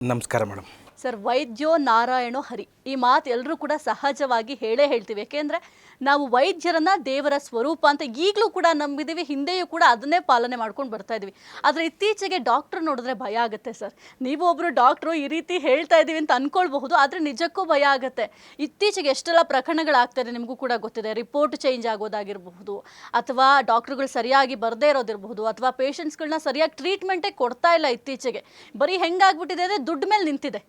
ನಮಸ್ಕಾರ madam. Sir, ವೈದ್ಯೋ ನಾರಾಯಣೋ ಹರಿ ಈ ಮಾತು ಎಲ್ಲರೂ ಕೂಡ ಸಹಜವಾಗಿ ಹೇಳ್ತೀವಿ. ಯಾಕೆಂದರೆ ನಾವು ವೈದ್ಯರನ್ನ ದೇವರ ಸ್ವರೂಪ ಅಂತ ಈಗಲೂ ಕೂಡ ನಂಬಿದ್ದೀವಿ, ಹಿಂದೆಯೂ ಕೂಡ ಅದನ್ನೇ ಪಾಲನೆ ಮಾಡ್ಕೊಂಡು ಬರ್ತಾ ಇದ್ವಿ. ಆದರೆ ಇತ್ತೀಚೆಗೆ ಡಾಕ್ಟರ್ ನೋಡಿದ್ರೆ ಭಯ ಆಗುತ್ತೆ ಸರ್. ನೀವು ಒಬ್ಬರು ಡಾಕ್ಟ್ರು ಈ ರೀತಿ ಹೇಳ್ತಾ ಇದ್ದೀವಿ ಅಂತ ಅಂದ್ಕೊಳ್ಬಹುದು, ಆದರೆ ನಿಜಕ್ಕೂ ಭಯ ಆಗುತ್ತೆ. ಇತ್ತೀಚೆಗೆ ಎಷ್ಟೆಲ್ಲ ಪ್ರಕರಣಗಳಾಗ್ತಾಯಿದೆ ನಿಮಗೂ ಕೂಡ ಗೊತ್ತಿದೆ. ರಿಪೋರ್ಟ್ ಚೇಂಜ್ ಆಗೋದಾಗಿರಬಹುದು, ಅಥವಾ ಡಾಕ್ಟ್ರುಗಳು ಸರಿಯಾಗಿ ಬರದೇ ಇರೋದಿರಬಹುದು, ಅಥವಾ ಪೇಷಂಟ್ಸ್ಗಳನ್ನ ಸರಿಯಾಗಿ ಟ್ರೀಟ್ಮೆಂಟೇ ಕೊಡ್ತಾ ಇಲ್ಲ. ಇತ್ತೀಚೆಗೆ ಬರೀ ಹೆಂಗಾಗ್ಬಿಟ್ಟಿದೆ ಅಂದರೆ ದುಡ್ಡು ಮೇಲೆ ನಿಂತಿದೆ.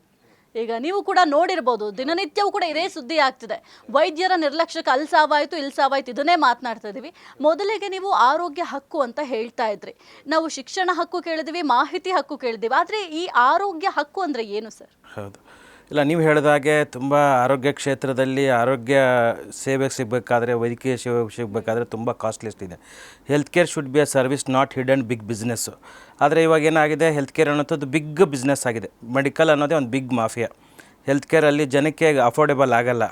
ಈಗ ನೀವು ಕೂಡ ನೋಡಿರ್ಬೋದು, ದಿನನಿತ್ಯವೂ ಕೂಡ ಇದೇ ಸುದ್ದಿ ಆಗ್ತಿದೆ. ವೈದ್ಯರ ನಿರ್ಲಕ್ಷ್ಯಕ್ಕೆ ಅಲ್ಲಿ ಸಾವಾಯಿತು ಇಲ್ಲಿ ಸಾವಾಯಿತು ಇದನ್ನೇ ಮಾತನಾಡ್ತಾ ಇದ್ದೀವಿ. ಮೊದಲಿಗೆ ನೀವು ಆರೋಗ್ಯ ಹಕ್ಕು ಅಂತ ಹೇಳ್ತಾ ಇದ್ರಿ. ನಾವು ಶಿಕ್ಷಣ ಹಕ್ಕು ಕೇಳಿದ್ವಿ, ಮಾಹಿತಿ ಹಕ್ಕು ಕೇಳಿದ್ವಿ, ಆದರೆ ಈ ಆರೋಗ್ಯ ಹಕ್ಕು ಅಂದರೆ ಏನು ಸರ್? ಹೌದು, ಇಲ್ಲ ನೀವು ಹೇಳಿದಾಗೆ ತುಂಬ ಆರೋಗ್ಯ ಕ್ಷೇತ್ರದಲ್ಲಿ ಆರೋಗ್ಯ ಸೇವೆ ಸಿಗಬೇಕಾದ್ರೆ, ವೈದ್ಯಕೀಯ ಸೇವೆ ಸಿಗಬೇಕಾದ್ರೆ ತುಂಬ ಕಾಸ್ಟ್ಲಿಸ್ಟ್ ಇದೆ. Health care should be a service, not hidden big business. ಆದರೆ ಇವಾಗ ಏನಾಗಿದೆ, ಹೆಲ್ತ್ ಕೇರ್ ಅನ್ನೋಂಥದ್ದು ಬಿಗ್ ಬಿಸ್ನೆಸ್ ಆಗಿದೆ. ಮೆಡಿಕಲ್ ಅನ್ನೋದೇ ಒಂದು ಬಿಗ್ ಮಾಫಿಯಾ. ಹೆಲ್ತ್ ಕೇರಲ್ಲಿ ಜನಕ್ಕೆ ಅಫೋರ್ಡೆಬಲ್ ಆಗಲ್ಲ.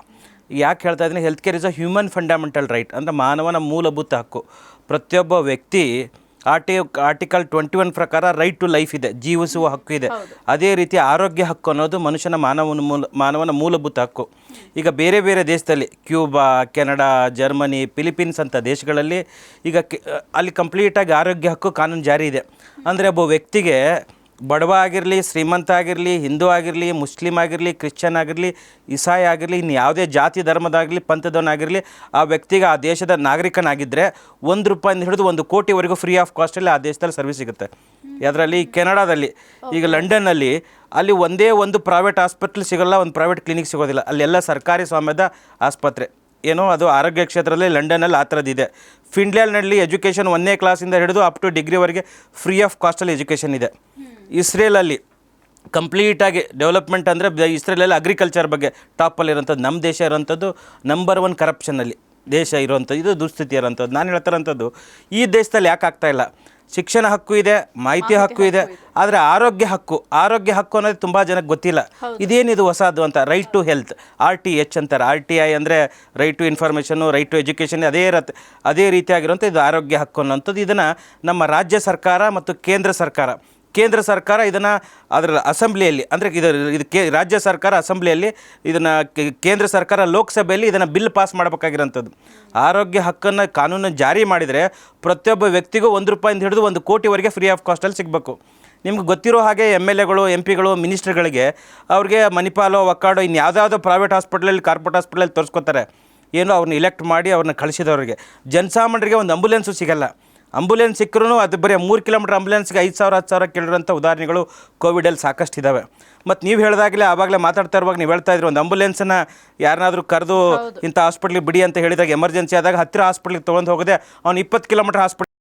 ಯಾಕೆ ಹೇಳ್ತಾ ಇದ್ದೀನಿ, health care is a human fundamental right, ಅಂದರೆ ಮಾನವನ ಮೂಲಭೂತ ಹಕ್ಕು. ಪ್ರತಿಯೊಬ್ಬ ವ್ಯಕ್ತಿ ಆರ್ಟಿಕಲ್ 21 ಪ್ರಕಾರ ರೈಟ್ ಟು ಲೈಫ್ ಇದೆ, ಜೀವಿಸುವ ಹಕ್ಕು ಇದೆ. ಅದೇ ರೀತಿ ಆರೋಗ್ಯ ಹಕ್ಕು ಅನ್ನೋದು ಮನುಷ್ಯನ ಮಾನವನ ಮೂಲಭೂತ ಹಕ್ಕು. ಈಗ ಬೇರೆ ಬೇರೆ ದೇಶದಲ್ಲಿ ಕ್ಯೂಬಾ, ಕೆನಡಾ, ಜರ್ಮನಿ, ಫಿಲಿಪೀನ್ಸ್ ಅಂತ ದೇಶಗಳಲ್ಲಿ ಈಗ ಅಲ್ಲಿ ಕಂಪ್ಲೀಟಾಗಿ ಆರೋಗ್ಯ ಹಕ್ಕು ಕಾನೂನು ಜಾರಿ ಇದೆ. ಅಂದರೆ ಒಬ್ಬ ವ್ಯಕ್ತಿಗೆ ಬಡವ ಆಗಿರಲಿ, ಶ್ರೀಮಂತ ಆಗಿರಲಿ, ಹಿಂದೂ ಆಗಿರಲಿ, ಮುಸ್ಲಿಂ ಆಗಿರಲಿ, ಕ್ರಿಶ್ಚಿಯನ್ ಆಗಿರಲಿ, ಇಸಾಯಿ ಆಗಿರಲಿ, ಇನ್ನು ಯಾವುದೇ ಜಾತಿ ಧರ್ಮದಾಗಲಿ ಪಂಥದವನಾಗಿರಲಿ, ಆ ವ್ಯಕ್ತಿಗೆ ಆ ದೇಶದ ನಾಗರಿಕನಾಗಿದ್ದರೆ ₹1 ಹಿಡಿದು 1 ಕೋಟಿವರೆಗೂ ಫ್ರೀ ಆಫ್ ಕಾಸ್ಟಲ್ಲಿ ಆ ದೇಶದಲ್ಲಿ ಸರ್ವಿಸ್ ಸಿಗುತ್ತೆ. ಅದರಲ್ಲಿ ಕೆನಡಾದಲ್ಲಿ, ಈಗ ಲಂಡನ್ನಲ್ಲಿ ಅಲ್ಲಿ ಒಂದೇ ಒಂದು ಪ್ರೈವೇಟ್ ಹಾಸ್ಪಿಟ್ಲ್ ಸಿಗೋಲ್ಲ, ಒಂದು ಪ್ರೈವೇಟ್ ಕ್ಲಿನಿಕ್ ಸಿಗೋದಿಲ್ಲ. ಅಲ್ಲೆಲ್ಲ ಸರ್ಕಾರಿ ಸ್ವಾಮ್ಯದ ಆಸ್ಪತ್ರೆ. ಏನೋ ಅದು ಆರೋಗ್ಯ ಕ್ಷೇತ್ರದಲ್ಲಿ ಲಂಡನ್ನಲ್ಲಿ ಆ ಥರದ್ದಿದೆ. ಫಿನ್ಲ್ಯಾಂಡ್ನಲ್ಲಿ ಎಜುಕೇಷನ್ 1ನೇ ಕ್ಲಾಸಿಂದ ಹಿಡಿದು ಅಪ್ ಟು ಡಿಗ್ರಿವರೆಗೆ ಫ್ರೀ ಆಫ್ ಕಾಸ್ಟಲ್ಲಿ ಎಜುಕೇಷನ್ ಇದೆ. ಇಸ್ರೇಲಲ್ಲಿ ಕಂಪ್ಲೀಟಾಗಿ ಡೆವಲಪ್ಮೆಂಟ್ ಅಂದರೆ ಇಸ್ರೇಲಲ್ಲಿ ಅಗ್ರಿಕಲ್ಚರ್ ಬಗ್ಗೆ ಟಾಪಲ್ಲಿರೋಂಥದ್ದು. ನಮ್ಮ ದೇಶ ಇರೋಂಥದ್ದು ನಂಬರ್ 1 ಕರಪ್ಷನಲ್ಲಿ ದೇಶ ಇರೋವಂಥದ್ದು, ಇದು ದುಸ್ಥಿತಿ ಇರೋಂಥದ್ದು. ನಾನು ಹೇಳ್ತಾರಂಥದ್ದು, ಈ ದೇಶದಲ್ಲಿ ಯಾಕೆ ಆಗ್ತಾಯಿಲ್ಲ? ಶಿಕ್ಷಣ ಹಕ್ಕು ಇದೆ, ಮಾಹಿತಿ ಹಕ್ಕು ಇದೆ, ಆದರೆ ಆರೋಗ್ಯ ಹಕ್ಕು ಅನ್ನೋದು ತುಂಬ ಜನಕ್ಕೆ ಗೊತ್ತಿಲ್ಲ. ಇದೇನಿದು ಹೊಸದು ಅಂತ. ರೈಟ್ ಟು ಹೆಲ್ತ್, RTH ಅಂತಾರೆ. RTI ಅಂದರೆ right to information, right to education, ಅದೇ ರೀತಿಯಾಗಿರುವಂಥ ಇದು ಆರೋಗ್ಯ ಹಕ್ಕು ಅನ್ನೋಂಥದ್ದು. ಇದನ್ನು ನಮ್ಮ ರಾಜ್ಯ ಸರ್ಕಾರ ಮತ್ತು ಕೇಂದ್ರ ಸರ್ಕಾರ ಇದನ್ನು ಅದರ ಅಸೆಂಬ್ಲಿಯಲ್ಲಿ, ಅಂದರೆ ಇದು ರಾಜ್ಯ ಸರ್ಕಾರ ಅಸೆಂಬ್ಲಿಯಲ್ಲಿ, ಇದನ್ನು ಕೇಂದ್ರ ಸರ್ಕಾರ ಲೋಕಸಭೆಯಲ್ಲಿ ಇದನ್ನು ಬಿಲ್ ಪಾಸ್ ಮಾಡಬೇಕಾಗಿರೋಂಥದ್ದು. ಆರೋಗ್ಯ ಹಕ್ಕನ್ನು ಕಾನೂನನ್ನು ಜಾರಿ ಮಾಡಿದರೆ ಪ್ರತಿಯೊಬ್ಬ ವ್ಯಕ್ತಿಗೂ ₹1 ಹಿಡಿದು 1 ಕೋಟಿವರೆಗೆ ಫ್ರೀ ಆಫ್ ಕಾಸ್ಟಲ್ಲಿ ಸಿಗಬೇಕು. ನಿಮ್ಗೆ ಗೊತ್ತಿರೋ ಹಾಗೆ MLAಗಳು, MP ಗಳು, ಮಿನಿಸ್ಟ್ರುಗಳಿಗೆ ಅವ್ರಿಗೆ ಮಣಿಪಾಲೋ, ಒಕ್ಕಾಡೋ, ಇನ್ನು ಯಾವುದಾವುದೋ ಪ್ರೈವೇಟ್ ಹಾಸ್ಪಿಟ್ಲಲ್ಲಿ, ಕಾರ್ಪೊರೇಟ್ ಹಾಸ್ಪಿಟ್ಲಲ್ಲಿ ತೋರಿಸ್ಕೊತಾರೆ. ಏನೋ ಅವ್ರನ್ನ ಇಲೆಕ್ಟ್ ಮಾಡಿ ಅವ್ರನ್ನ ಕಳಿಸಿದವ್ರಿಗೆ. ಜನಸಾಮಾನ್ಯರಿಗೆ ಒಂದು ಆಂಬುಲೆನ್ಸು ಸಿಗಲ್ಲ. ಆಂಬುಲೆನ್ಸ್ ಸಿಕ್ಕರೂ ಅದು ಬರೀ 3 ಕಿಲೋಮೀಟ್ರ್ ಆಂಬುಲೆನ್ಸ್ಗೆ 5,000 10,000 ಕೇಳಿರೋಂಥ ಉದಾಹರಣೆಗಳು ಕೋವಿಡಲ್ಲಿ ಸಾಕಷ್ಟು ಇದ್ದಾವೆ. ಮತ್ತು ನೀವು ಹೇಳಿದಾಗಲೇ ಆವಾಗಲೇ ಮಾತಾಡ್ತಾ ಇರುವಾಗ ನೀವು ಹೇಳ್ತಾ ಇದ್ರು, ಒಂದು ಆಂಬುಲೆನ್ಸನ್ನು ಯಾರನ್ನಾದರೂ ಕರೆದು ಇಂಥ ಹಾಸ್ಪಿಟ್ಲಿಗೆ ಬಿಡಿ ಅಂತ ಹೇಳಿದಾಗ, ಎಮರ್ಜೆನ್ಸಿ ಆದಾಗ ಹತ್ತಿರ ಹಾಸ್ಪಿಟ್ಲಿಗೆ ತೊಗೊಂಡು ಹೋಗದೆ ಅವ್ನು 20 ಕಿಲೋಮೀಟ್ರ್ ಹಾಸ್ಪಿಟ್ಲ್